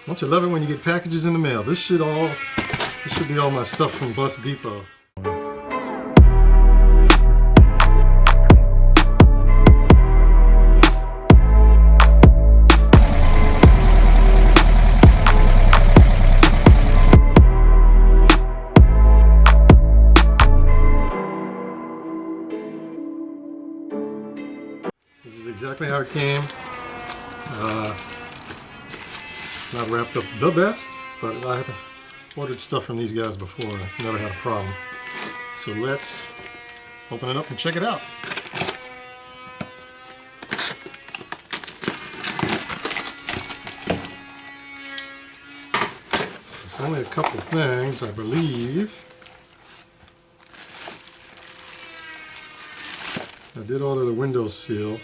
Don't you love it when you get packages in the mail? This should be all my stuff from Bus Depot. This is exactly how it came. Not wrapped up the best, but I've ordered stuff from these guys before and I've never had a problem. So let's open it up and check it out. There's only a couple things, I believe. I did order the window seal.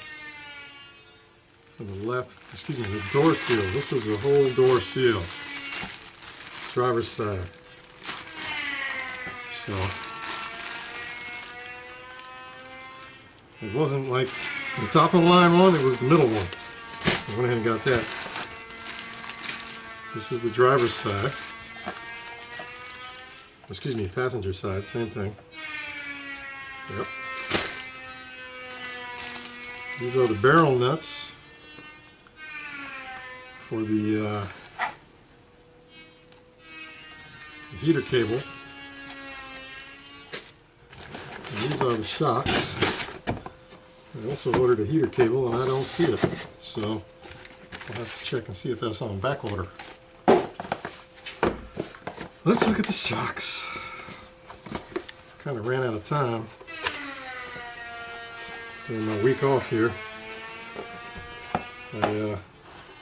For the the door seal. This was a whole door seal. Driver's side. So, it wasn't like the top of the line one, it was the middle one. I went ahead and got that. This is the driver's side. Excuse me, passenger side, same thing. Yep. These are the barrel nuts for the heater cable. And these are the shocks. I also ordered a heater cable and I don't see it, so I'll have to check and see if that's on back order. Let's look at the shocks. Kind of ran out of time during my week off here. I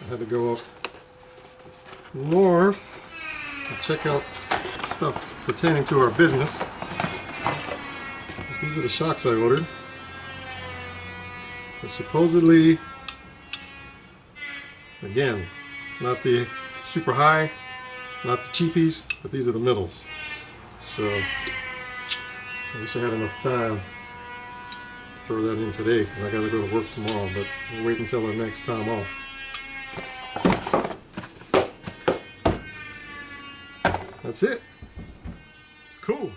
had to go up north and check out stuff pertaining to our business. But these are the shocks I ordered. They're supposedly, again, not the super high, not the cheapies, but these are the middles. So I wish I had enough time to throw that in today because I got to go to work tomorrow, but we'll wait until our next time off. That's it. Cool.